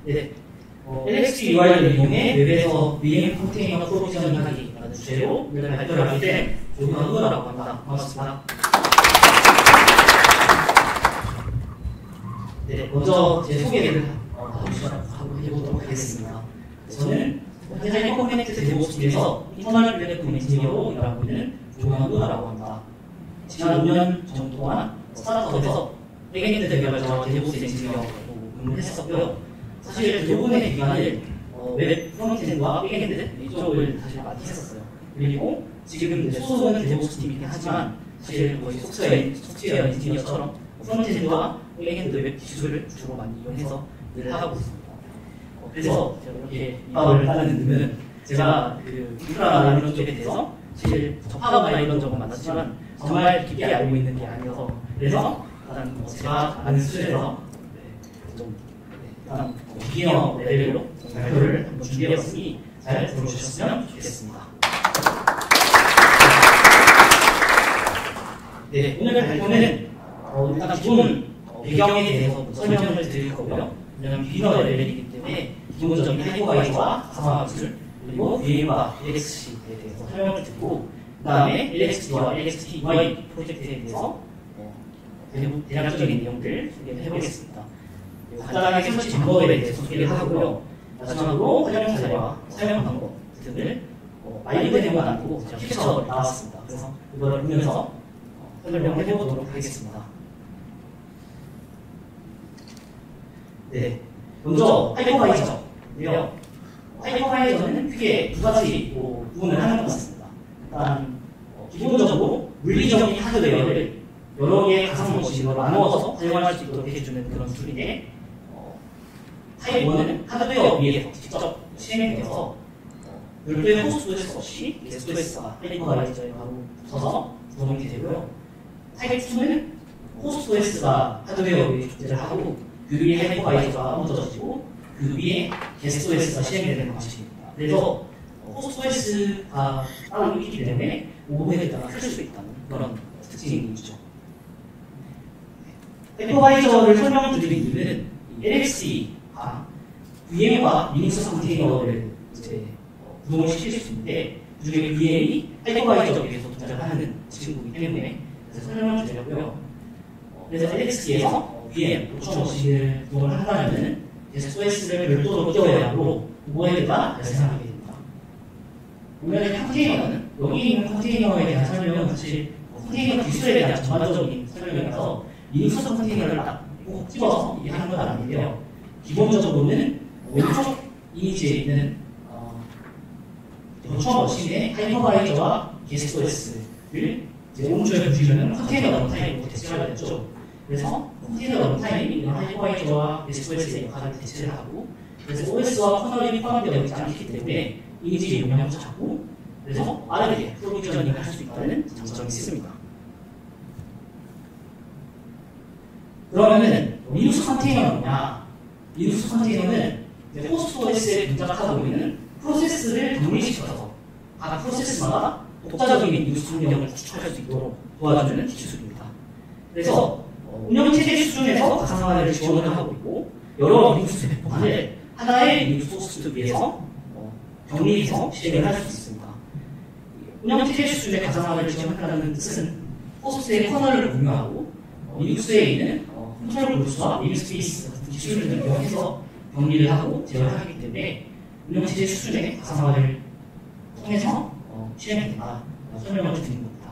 네. LXT UI를 이용해 웹에서 VM 컨테이너 프로비저닝하기라는 주제로 오늘 발표를 하게 된 조경호라고 합니다. 반갑습니다. 네, 먼저 제 소개를 하고 해보도록 하겠습니다. 저는 현재 하이퍼커넥트 데브옵스에서 인터널 플랫폼 엔지니어로 일하고 있는 조경호라고 합니다. 지난 5년 정도 동안 스타트업에서 백엔드 개발자와 데브옵스 엔지니어로 근무를 했었고요. 사실 대부분의 기간을 웹 프론트엔드와 백엔드 이쪽을 사실 많이 했었어요. 그리고 지금 소속은 데브옵스 팀이긴 하지만 사실 거의 소프트웨어 엔지니어처럼 프론트엔드와 백엔드 웹 기술을 주로 많이 이용해서 일을 하고 있습니다. 그래서 제가 이렇게 이밥을 따르는 이유는 제가 그 인프라나 이런 쪽에 대해서 사실 접하거나 이런 적은 많았지만 정말 깊게 알고 있는 게 아니어서 그래서 가장 제가 아는 수준에서 좀 비기너 레벨로 발표를 한번 준비해봤으니 잘 들어주셨으면 좋겠습니다. 네, 오늘 발표는 일단 기본 배경에 대해서 설명을 드릴 거고요. 왜냐하면 비기너 레벨이기 때문에 기본적인 하이퍼바이저와 가상화 기술 그리고 VM과 LXC에 대해서 설명을 듣고 그 다음에 LXT와 LXTY 프로젝트에 대해서 대략적인 내용들 소개를 해보겠습니다. 간단하게 설치 방법에 대해서 소개를 하고요. 마지막으로 활용 사례와 사용 방법 등을 마이크 데모가 나오고 제가 캡처를 나왔습니다. 그래서 이걸 보면서 설명을 해보도록 하겠습니다. 네, 먼저 하이퍼바이저인데요. 하이퍼바이저는 크게 두 가지 부분을 하는 것 같습니다. 일단 기본적으로 물리적인 하드웨어를 여러 개의 가상 머신으로 나누어서 사용할 수 있도록 해주는 그런 툴인데 타입 1은 하드웨어 위에서 직접 실행되어서 별도의 호스트 OS 없이 게스트 OS가 하이퍼바이저에 바로 붙어서 구동이 되고요. 타입 2는 호스트 OS가 하드웨어 위에 존재를 하고 그 위에 하이퍼바이저가 얹어지고 그 위에 게스트 OS가 실행되는 방식입니다. 그래서 호스트 OS가 따로 있기 때문에 오버헤드가 클 수 있다는 그런 특징이 있죠. 하이퍼바이저를 설명드린 이유는 LXC가 VM과 리눅스 컨테이너를 이제 구동을 시킬 수 있는데 그중에 VM이 하이퍼바이저 위에서 동작하는 친구이기 때문에 그래서 설명을 드렸고요. 그래서 LXC에서 VM, 로컬 머신을 구동을 한다면 게스트 OS를 별도로 끼워야 하므로 오버헤드가 발생하게 됩니다. 보면 컨테이너는 여기 있는 컨테이너에 대한 설명은 사실 컨테이너 기술에 대한 전반적인 설명이라서 리눅스 컨테이너를 딱 꼭 집어서 이해하는 건 아닌데요. 기본적으로는 왼쪽 이미지에 있는 버추얼 머신의 하이퍼바이저와 게스트 OS를 이제 오른쪽에 보시면 컨테이너 런타임으로 대체가 됐죠. 그래서 컨테이너 런타임이 이런 하이퍼바이저와 게스트 OS의 역할을 대체를 하고 그래서 OS와 커널이 포함되어 있지 않기 때문에 이미지 용량도 작고 그래서 빠르게 프로비저닝을 할 수 있다는 장점이 있습니다. 그러면은 리눅스 컨테이너는 뭐냐? 리눅스 컨테이너는 호스트 OS에 동작하고 있는 프로세스를 독립시켜서 각 프로세스마다 독자적인 리눅스 운영을 구축할 수 있도록 도와주는 기술입니다. 그래서 운영체제 수준에서 가상화를 지원을 하고 있고 여러 리눅스 배포판을 하나의 리눅스 호스트 위에서 병리해서 실행을 할 수 있습니다. 운영체제 수준의 가상화를 지원한다는 뜻은 호스트의 커널을 공유하고 리눅스에 있는 컨트롤 블루스와 ネ임스페이스 같은 기술을 이용해서 병리를 하고 제어를 하기 때문에 운영체제 수준의 가상화를 통해서 실행된다 설명을 드린 겁니다.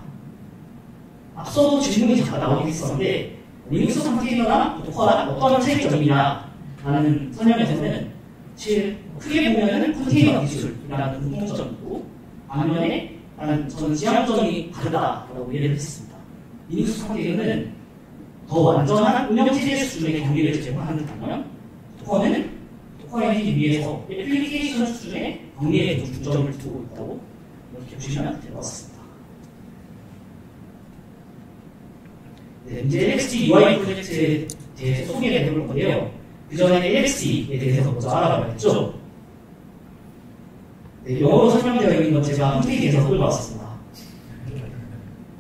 앞서도 질문이 잠깐 나오긴 했었는데 리눅스 컨테이너나 도커가 어떤 차이점이냐라는 설명에서는 사실 크게 보면은 컨테이너 기술이라는 공통점이고 반면에 저는 지향점이 다르다라고 이해를 했습니다. 리눅스 컨테이너는 더 완전한 운영체제 수준의 경리를 제공한다면 도커는 도커 엔진 위에서 애플리케이션 수준의 경리에 중점을 두고 있다고 이렇게 보시면 될 것 같습니다. 네, 이제 LXT UI 프로젝트에 대해서 소개를 해볼 건데요. 그 전에 LXT에 대해서 먼저 알아봐야겠죠. 네, 영어로 설명되어 있는 건 제가 홈페이지에서 끌고 왔습니다.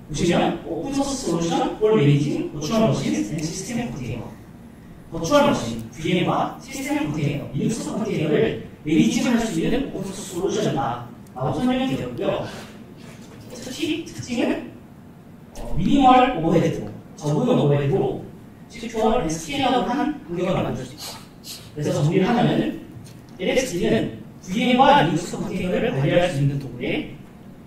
보시면 오픈소스 솔루션 for managing virtual machines and system container 버추얼 머신, VM과 시스템 컨테이너, 리눅스 컨테이너를 매니징할 수 있는 오픈소스 솔루션이다 라고 설명이 되었고요. 특징은 미니멀 오버헤드로, 적은 오버헤드로 시큐어 스케일업한 환경을 만들 수 있다. 그래서 정리를 하면은 LXD는 VM과 리눅스 컨테이너를 관리할 수 있는 도구에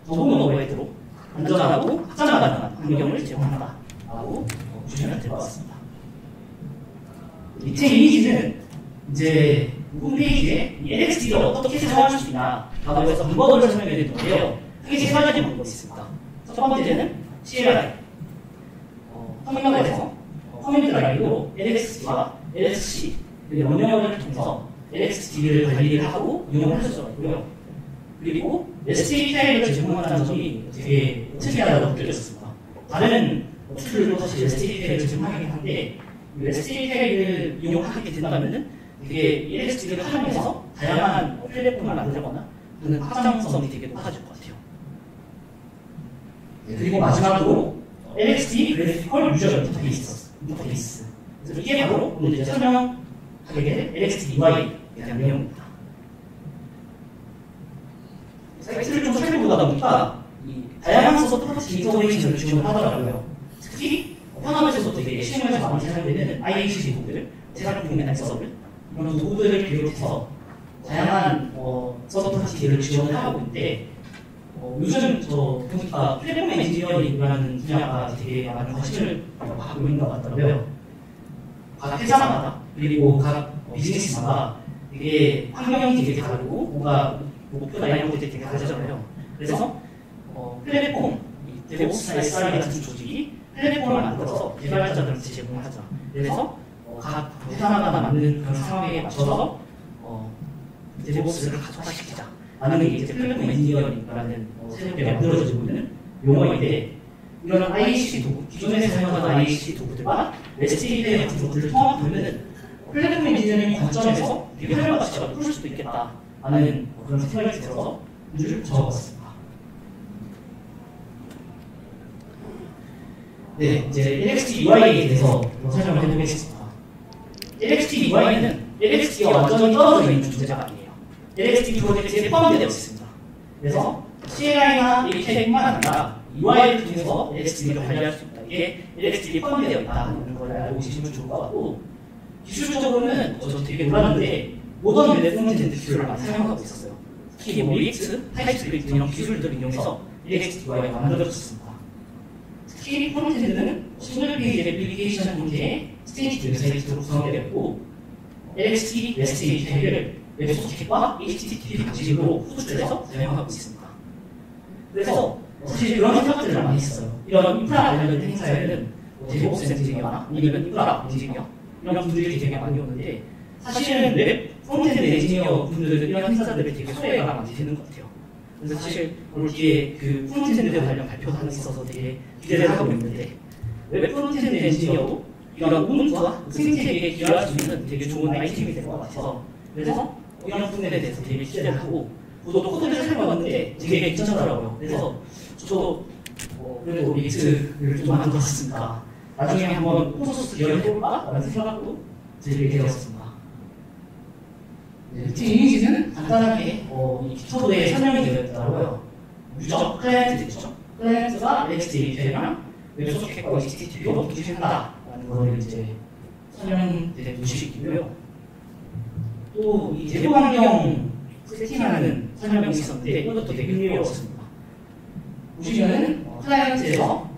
적은 오버헤드로 안전하고 확장 가능한 환경을 제공한다 라고 보시면 될 것 같습니다. 밑에 이미지는 이제 홈페이지에 이 LXD를 어떻게 사용할 수 있나 라고 해서 방법을 설명해 드리는데요. 크게 세 가지 방법이 있습니다. 첫 번째는 CLI. 터미널에서 커맨드 라인으로 LXD와 LXC 명령어를 통해서 LXD를 관리를 하고 이용을 할 수가 있고요. 그리고 REST API를 제공한다는 점이 되게 특이하다고 느껴졌습니다. 다른 툴들도 사실 REST API를 제공하긴 한데 REST API를 이용하게 된다면 되게 LXD를 활용해서 다양한 플랫폼을 만들거나 하는 확장성이 되게 높아질 것 같아요. 그리고 마지막으로 LXD 그래피컬 유저 인터페이스. 그래서 이게 바로 오늘 이제 설명하게 될 LXD UI에 대한 내용입니다. 사이트를 좀 살펴보다 보니까 이 다양한 서드파티 인터그레이션을 지원하더라고요. 특히 편함에서도 되게 시험에서 많이 사용되는 IHC 도구들, 대상품의 날서들 이런 도구들을 비롯해서 다양한 서드파티를 지원을 하고 있는데 요즘 저 보니까 플랫폼 엔지니어링이라는 분야가 되게 많은 관심을 받고 있는 것 같더라고요. 각 회사마다 그리고 각 비즈니스마다 되게 환경이 되게 다르고 뭔가 목표나 이런 것들이 되게 다르잖아요. 그래서 플랫폼, 데브옵스나 SRE 같은 조직이 플랫폼을 만들어서 개발자들한테 제공을 하자. 그래서 각 회사마다 맞는 그런 상황에 맞춰서 데브옵스를 가속화시키자. 라는 게 이제 플랫폼 엔지니어링이라는 새롭게 만들어지고 있는 용어인데 이런 IHC 도구, 기존에 사용하던 IHC 도구들과 REST API 같은 것들을 통합하면 플랫폼 엔지니어링 관점에서 되게 활용 가치가 높을 수도 있겠다라는 그런 생각이 들어서 문제를 적어봤습니다. 네, 이제 LXD UI에 대해서 설명을 해보겠습니다. LXD UI는 LXD가 완전히 떨어져 있는 존재가 아니에요. LXD 프로젝트에 포함되어 있습니다. 그래서 CLI나 API뿐만 아니라 UI를 통해서 LXD를 관리할 수 있다. 이게 LXD에 포함되어 있다는 걸 알고 계시면 좋을 것 같고 기술적으로는 저 되게 놀랐는데 모던 웹 프론트엔드 기술을 많이 사용하고 있었어요. 특히 리액트, 타입스크립트 이런 기술들을 이용해서 LXD UI가 만들어졌습니다. 특히 프론트엔드는 싱글 페이지 애플리케이션 형태의 스테이트 웹사이트로 구성되어 있고 LXD, REST API를 웹소켓과 HTTP 방식으로 호출해서 사용하고 있습니다. 그래서 사실 그런 생각들을 많이 했어요. 이런 인프라 관련된 행사에는 데브옵스 엔지니어나 아니면 인프라 엔지니어 이런 분들이 되게 많이 오는데 사실은 웹 프론트엔드 엔지니어 분들은 이런 행사들을 되게 소외가 많이 되는 것 같아요. 그래서 사실 오늘 뒤에 그 프론트엔드 관련 발표도 하나 있어서 되게 기대를 하고 있는데 웹 프론트엔드 엔지니어도 이런 우분투와 생태계에 기여할 수 있는 되게 좋은 아이템이 될 것 같아서 그래서 이런 부분에 대해서 되게 기대를 하고 저도 코드를 사용해봤는데 되게 괜찮더라고요. 그래서 저도 그래도 리액트를 좀 만들었으니까 나중에 한번 오픈소스 기여를 해볼까? 라는 생각도 들게 되었습니다. 네, 이미지는 간단하게 이 기터브에 설명이 되어 있더라고요. 유저, 클라이언트 있죠? 클라이언트가 REST API랑 웹소켓과 HTTP로 기술한다라는 걸 이제 설명해 보실 수 있고요. 또 이 대부 환경 세팅하는 설명이 있었는데 이것도 되게 흥미로웠습니다. 보시면은 클라이언트에서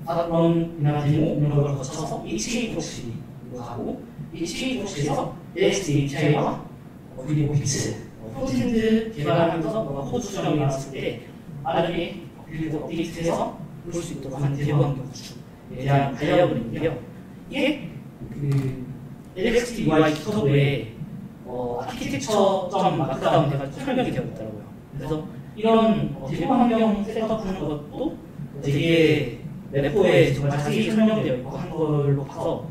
닷런이나 데모 이런 걸 거쳐서 HA 프록시로 가고 HA 프록시에서 REST API와 그리고 빅스 프론트엔드 개발하면서 뭔가 코드 수정이 나왔을 때 빠르게 빌드 업데이트해서 볼 수 있도록 하는 대부 환경 구축에 대한 다이어그램인데요. 이게 그 LXD UI 기터브에 아키텍처.markdown 해가지고 설명이 되어 있더라고요. 그래서 이런 대부 환경 셋업하는 것도 되게 레포에 정말 자세히 설명되어 있고 한 걸로 봐서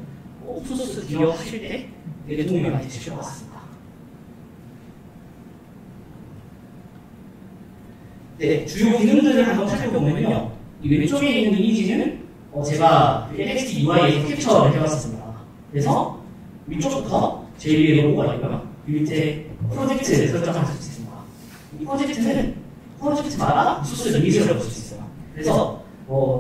오픈소스 기여하실 때 되게 도움이 많이 되실 것 같습니다. 네, 주요 기능들을 한번 살펴보면요. 이 왼쪽에 있는 이미지는 제가 LXD UI에서 캡처를 해봤습니다. 그래서 위쪽부터 제일 위에 로고가 있고요. 밑에 프로젝트 설정을 할 수 있습니다. 이 프로젝트는 프로젝트마다 수수료 리밋을 볼 수 있어요. 그래서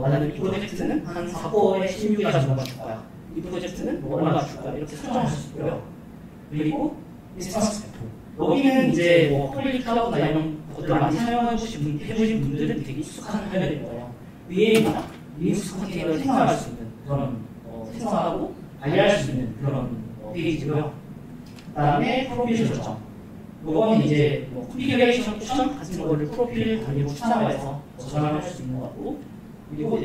나는 이 프로젝트는 한 4코어에 16기가 정도만 줄 거야. 이 프로젝트는 뭐 얼마나 줄 거야. 이렇게 설정할 수 있고요. 그리고 인스턴스 배포. 여기는 이제 뭐 퍼블릭 클라우드나 이런 것들을 많이 사용해보신 분들은 되게 익숙한 화면일 거예요. 위에 리눅스 컨테이너를 생성할 수 있는 그런 생성하고 관리할 수 있는 그런 페이지고요. 그 다음에 프로필 설정. 이거는 이제 뭐 컨피규레이션 옵션 같은 거를 프로필 관리로 추천해서 저장할 수 있는 것 같고, 그리고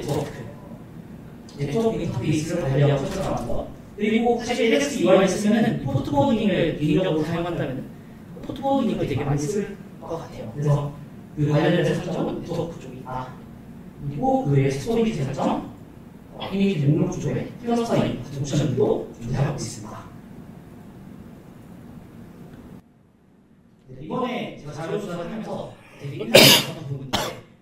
네트워크 인터페이스를 관리하고 설정하는 것. 그리고 사실 LX UI를 쓰면은 포트포워딩을 개인적으로 사용한다면 포트포워딩을 되게 많이 쓸 것 같아요. 그래서 그 관련된 설정은 네트워크 쪽이 있다. 그리고 그 외에 스토리지 설정, 이미지 목록 구조에 클러스터링 같은 옵션들도 존재하고 있습니다. 이번에 제가 자료 조사를 하면서 되게 인상이 깊었던 부분인데,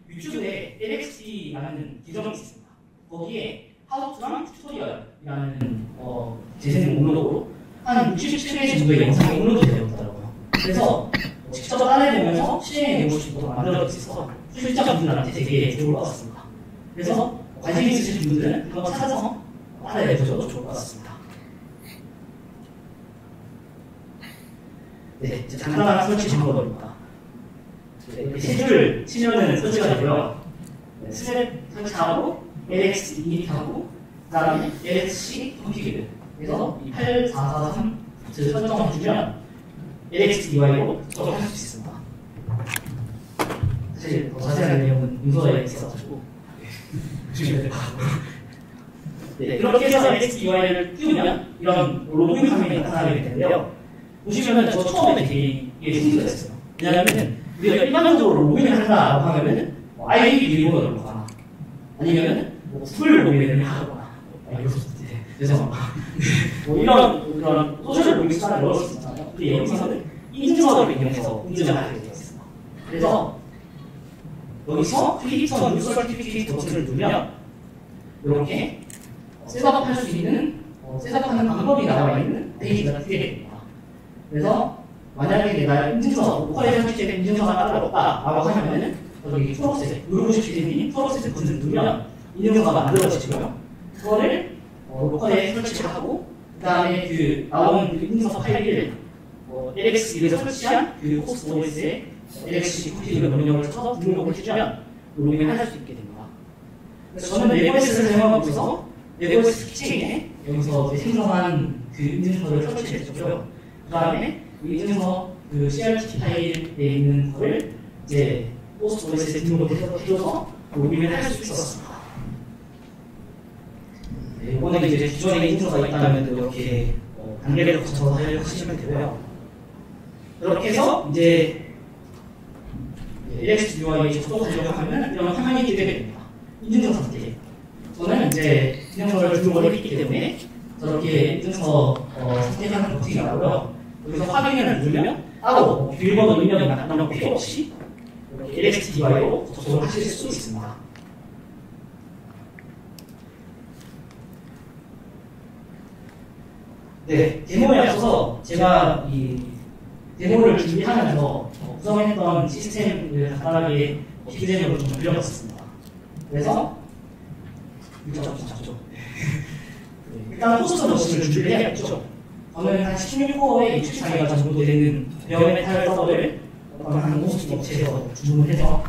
유튜브에 LXD라는 계정이 있습니다. 거기에 하우투랑 튜토리얼이라는 재생 목록으로 한 67회 정도의 영상이 업로드 되어 있더라고요. 그래서 직접 따라해보면서 시행해 볼 수 있도록 만들어져 있어서 출자분들한테 되게 좋을 것 같습니다. 그래서 관심 있으신 분들은 한번 찾아서 따라해보셔도 좋을 것 같습니다. 네, 간단한 설치 방법입니다. 이렇게 세 줄 치면은 설치가 되고요. 스랩 설치하고 LX 이닛하고 그 다음에 LXC 컨피그. 그래서 이 8443 설정을 주면 LX UI로 작업할 수 있습니다. 사실 더 자세한 내용은 문서에 있어가지고 주시면 될 것 같고. 네, 그렇게 해서 LX UI를 띄우면 이런 로그인 화면이 나타나게 되는데요. 보시면은 저 처음에 되게 힘들었어요. 왜냐하면 우리가 일반적으로 로그인을 한다라고 하면은 아이디 비밀번호를 넣거나 아니면은 풀 로그인을 하거나 죄송합니다. 뭐 이런 소셜 로그인 숫자를 넣을 수 있잖아요. 근데 여기서는 인증서를 이용해서 인증을 하게 되어 있습니다. 그래서 여기서 크리에이터 유저 서티피케이트 버튼을 누르면 이렇게 셋업할 수 있는 셋업하는 방법이 나와 있는 페이지가 뜨게 됩니다. 그래서 만약에 내가 인증서, 로컬에 설치된 인증서가 따로 없다라고 하면은 여기 프로세스, 누르고 싶으신 프로세스 버튼을 누르면 인증서가 만들어지고요. 그거를 로컬에 설치를 하고, 그 다음에 그 나온 그 인증서 파일을 LX에서 설치한 그 호스트 OS에 LX 컨피그 명령을 써서 등록을 해주면 로그인을 할 수 있게 됩니다. 그래서 저는 네버에스를 사용하고 있어서 네버에스 키체인에 여기서 생성한 그 인증서를 설치해줬고요. 그 다음에 그 인증서 그 CRT 파일에 있는 거를 이제 호스트 OS에 등록해줘서 로그인을 할 수 있었습니다. 네, 이번에 이제 기존에 인증서가 있다면 이렇게 단계를 거쳐서 하시면 되고요. 그렇게 해서 이제 LX UI에 접속하려고 하면 이런 화면이 뜨게 됩니다. 인증서 선택. 저는 이제 인증서를 등록을 했기 때문에 저렇게 인증서 선택하는 버튼이 나오고요. 여기서 확인을 누르면 따로 비밀번호 입력이나 이런 거 필요 없이 LX UI로 접속을 하실 수 있습니다. 네, 데모에 앞서서 제가 이 데모를 준비하면서 구성했던 시스템을 간단하게 디자인으로 좀 그려봤습니다. 그래서 일단 호스트 머신을 준비를 해야겠죠. 저는 한 16코어에 64기가 정도 되는 베어메탈 서버를 한 호스트 업체에서 주문해서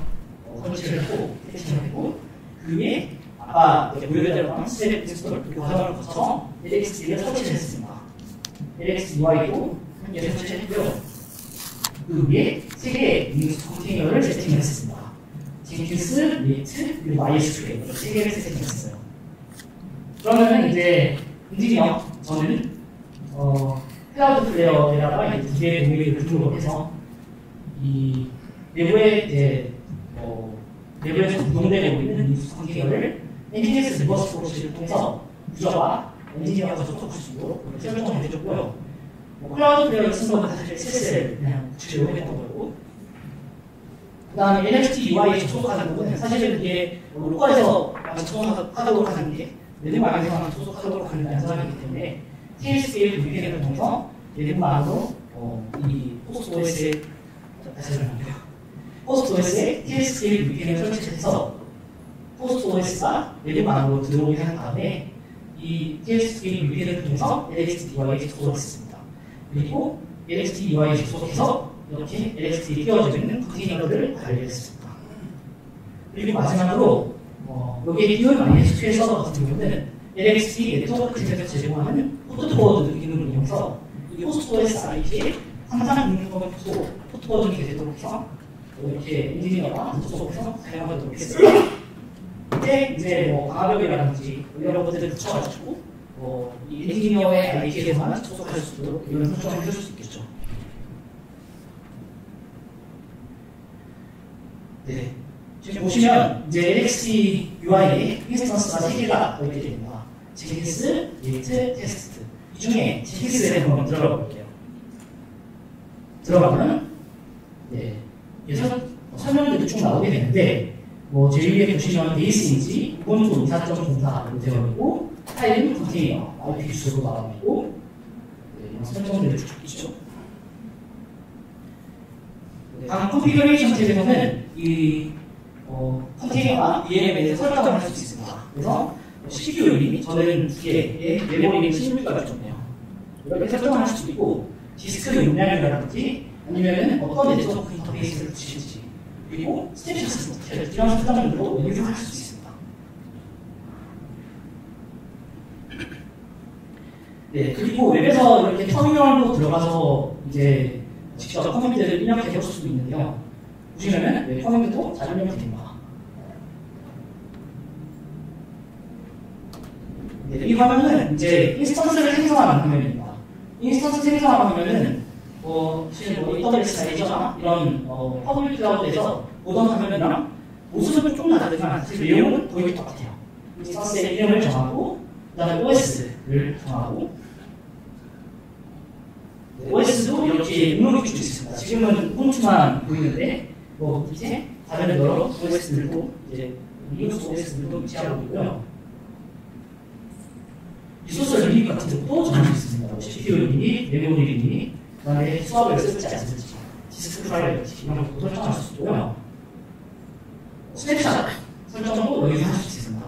설치를 하고 세팅을 했고, 그 위에 아까 보여드렸던 스텝 인스톨 그 과정을 거쳐 LXD를 설치를 했습니다. LX UI도 한 개 설치를 했고요. 그 위에 3개의 리눅스 컨테이너를 세팅했습니다. 젠킨스, 리트, 그리고 MySQL 이렇게 3개를 세팅했어요. 그러면은 이제 엔지니어 저는 클라우드 플레이어에다가 이 2개의 도메인을 등록을 해서 이 내부에 이제 내부에서 구동되고 있는 리눅스 컨테이너를 NGS 리버스 프로시를 통해서 유저와 엔지니어가 접속할 수 있도록 설정을 해줬고요. 클라우드 플레이어를 쓴 건 사실 SSL 그냥 주로 했던 거고, 그 다음에 NFT UI에 접속하는 부분은 사실은 이게 로컬에서 접속하도록 하는 게 네트워크에서만 접속하도록 하는 게 안전하기 때문에 TLSP의 VPN을 통해서 외부 안으로 이 호스트 OS에 호스트 OS에 TLSP의 VPN을 설치해서 호스트 OS가 외부 안으로 들어오게 한 다음에 이 TLSP의 VPN을 통해서 LXDY에 접속을 했습니다. 그리고 LXDY에 접속해서 이렇게 LXD에 끼워져 있는 컨테이너를 관리했습니다. 그리고 마지막으로 여기에 끼워 있는 SQL 서버 같은 경우는 LXD 네트워크 팀에서 제공하는 포트포워드 기능을 이용해서 이 호스트 OS IP에 상상 능력을 두고 포트포워딩이 되도록 해서 이렇게 엔지니어가 접속해서 사용하도록 했습니다. 이때 이제 방화벽이라든지 이런 것들을 붙여가지고 이 엔지니어의 IP에서만 접속할 수 있도록 이런 설정을 해줄 수 있겠죠. 네. 지금 보시면 이제 LXD UI에 인스턴스가 3개가 있게 됩니다. 제니스, 리트, 테스트. 이 중에 제니스에 한번 들어가 볼게요. 들어가면 네, 설명들도 쭉 나오게 되는데 제 위에 보시면 베이스인지 우분투 24.04로 되어 있고 파일은 컨테이너, IP 주소로 나와 있고 이런 설정들이 쭉 있죠. 각 컨피그레이션 탭에서는 이 컨테이너와 VM에 대해 설정을 할 수 있습니다. 그래서 CPU 이름이 저는 2개의 메모리는 16기가가 좋네요. 이렇게 설정을 할 수도 있고 디스크 용량이라든지 아니면 어떤 네트워크 인터페이스를 붙이는지 그리고 스냅샷 이런 설정들도 연결할 수 있습니다. 네, 그리고 웹에서 이렇게 터미널로 들어가서 이제 직접 커맨드를 입력해 볼 수도 있는데요. 보시면은 커맨드도 잘 입력이 됩니다. 네, 이 화면은 이제 인스턴스를 생성하는 화면입니다. 인스턴스 생성하는 화면은 실은 AWS 애저나 이런 퍼블릭 클라우드에서 보던 화면이랑 모습은 좀 다르지만 사실 내용은 거의 똑같아요. 인스턴스의 이름을 정하고 그다음에 OS를 정하고 OS도 이렇게 목록이 줄 수 있습니다. 지금은 우분투만 보이는데 밑에 다른 여러 OS들도 이제 리눅스 OS들도 위치하고 있고요. 리소스 리밋 같은 것도 정할 수 있습니다. CPU 리밋, 메모리 리밋, 그다음에 수압을 쓸지 안 쓸지, 디스크 프라이버티 이런 것도 설정할 수 있고요. 스냅샷 설정도 여기서 할 수 있습니다.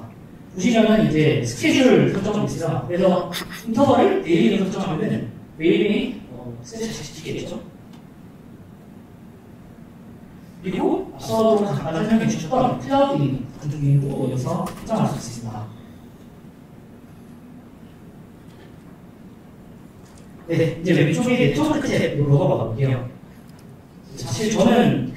보시면은 이제 스케줄 설정이 있어요. 그래서 인터벌을 데일리로 설정하면은 매일매일 스냅샷이 찍히겠죠. 그리고 앞서도 잠깐 설명해 주셨던 클라우드 같은 기능도 여기서 설정할 수 있습니다. 네, 이제 왼쪽에 네트워크 탭으로 넘어가 볼게요. 사실 저는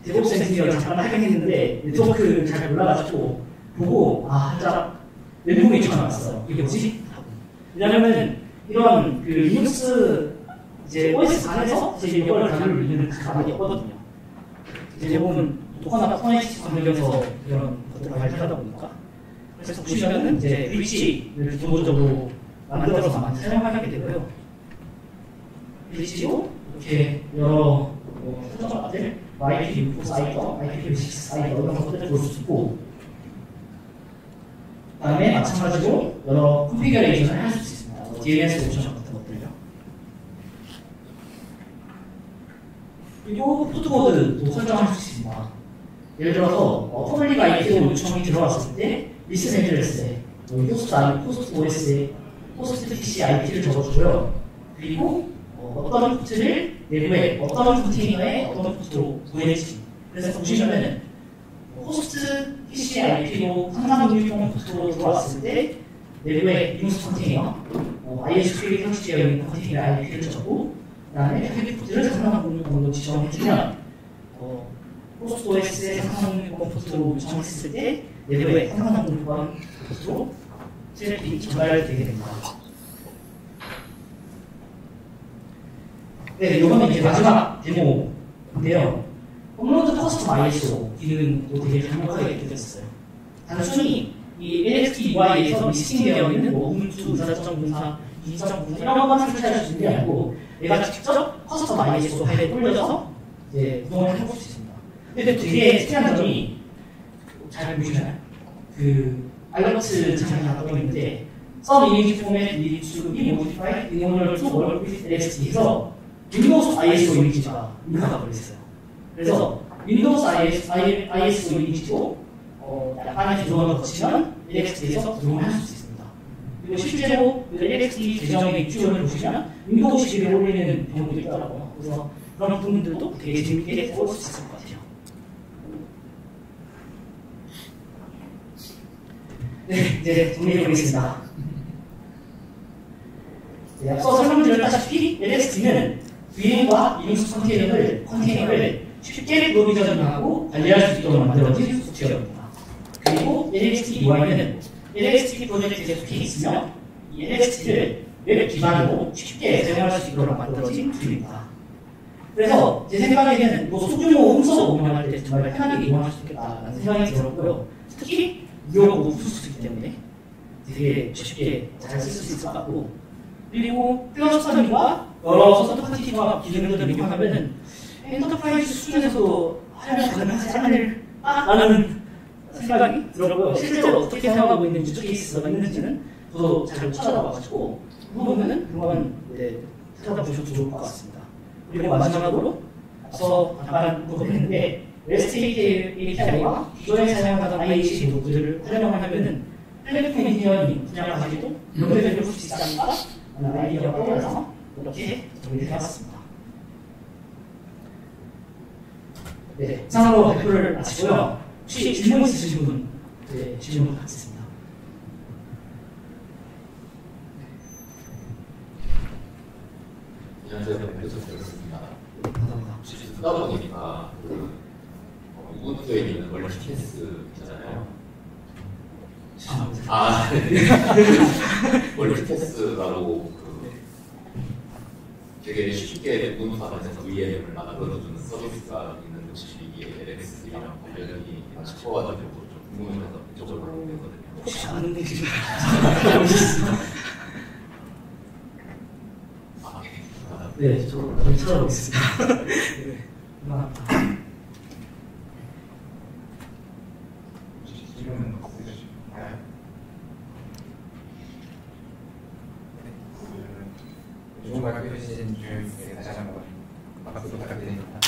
데브옵스 엔지니어를 잠깐 하긴 했는데 네트워크 잘 몰라가지고 보고 살짝 멘붕이 좀 왔어요. 이게 뭐지? 왜냐면은 이런 리눅스 이제 OS 안에서 이제 이걸 다룰 일은 많이 없거든요. 대부분 독화나 포네틱 관련해서 이런 것들을 발표하다 보니까 그래서 보시면은 이제 브릿지를 기본적으로 만들어서 사용하게 되고요. 브릿지로 이렇게 여러 설정값들 IPv4 사이터, IPv6 사이터 이런 것들을 볼 수 있고 그 다음에 마찬가지로 여러 컨피규레이션을 할 수 있습니다. DNS 옵션 같은 것들요. 그리고 포트코드도 설정할 수 있습니다. 예를 들어서 퍼블릭 IP로 요청이 들어왔을 때 리슨 애드레스에 호스트 OS에 호스트 PC IP를 적어주고요. 그리고 어떤 포트를 내부에 어떤 컨테이너에 어떤 포트로 보낼지. 그래서 보시면은 호스트 PC IP로 상상용용 포트로 들어왔을 때 내부에 리눅스 컨테이너, ISQ에 설치되어 있는 컨테이너 IP를 적고 그다음에 타겟 포트를 상상용용으로 지정해주면 호스트 OS의 상상용용 포트로 요청했을 때 내부에 상상용용 포트로 트래픽이 전달되게 됩니다. 네, 이거는 이제 마지막 데모인데요. 업로드 커스텀 ISO 기능도 되게 강력하게 되었어요. 단순히 이 LXD UI에서 리스팅되어 있는 우분투 24.04, 2.04 이런 것만 설치할 수 있는 게 아니고 내가 직접 커스텀 ISO 파일에 올려서 이제 구동을 해볼 수 있습니다. 근데 되게 특이한 점이 잘 보시나요? 알러트 창이 하나 떠 있는데 some image format needs to be modified in order to work with LXD에서 윈도우스 ISO 이미지가 인가가 걸렸어요. 그래서 윈도우스 ISO 이미지도 약간의 조정을 거치면 LXD에서 구동을 할 수 있습니다. 그리고 실제로 LXD 계정의 입주원을 보시면 윈도우 11에 올리는 경우도 있더라고요. 그래서 그런 부분들도 되게 재밌게 해볼 수 있을 것 같아요. 네, 이제 정리해보겠습니다. 네, 앞서 설명드렸다시피 LXD는 VM과 리눅스 컨테이너를 쉽게 프로비저닝하고 관리할 수 있도록 만들어진 소프트웨어입니다. 그리고 LXD UI는 LXD 프로젝트에 속해 있으며 이 LXD를 웹 기반으로 쉽게 사용할 수 있도록 만들어진 툴입니다. 그래서 제 생각에는 소규모 홈서버 운영할 때 정말 편하게 이용할 수 있겠다는 생각이 들었고요. 특히 무료고 오픈소스이기 때문에 되게 쉽게 잘 쓸 수 있을 것 같고, 그리고 클러스터링과 여러 서드파티와 기능들을 이용하면은 엔터프라이즈 수준에서도 하면 가능하지 않을까라는 생각이 들었고요. 실제로 어떻게 사용하고 있는 유저 케이스가 있는지는 저도 잘 못 찾아봐가지고 그 부분은 한번 찾아보셔도 좋을 것 같습니다. 그리고 마지막으로 앞서 잠깐 언급했는데 REST API와 기존에 사용하던 IAC 도구들을 활용을 하면은 플랫폼 엔지니어링 분야까지도 연결을 볼 수 있지 않을까 하는 아이디어가 떠올라서 이렇게 정리를 해봤습니다. 네, 이상으로 발표를 마치고요. 혹시 질문 있으신 분, 질문 받겠습니다. 안녕하세요. 배우셨습니다. 감사합니다. 혹시 듣다 보니까 우분투에 있는 멀티캐스 있잖아요. 멀티캐스라고 되게 쉽게 우분투 안에서 VM을 만들어주는 서비스가 있는 곳이 이게 LXD랑 관련이 싶어가지고 좀 궁금해서 이쪽으로 물어보거든요. 혹시 아는 얘기 좀 네, 저도 찾아보겠습니다. 네, 감사합니다. 질문 없으실까요? 좋은 발표 해주신 주임님께 다시 한번 박수 부탁드립니다.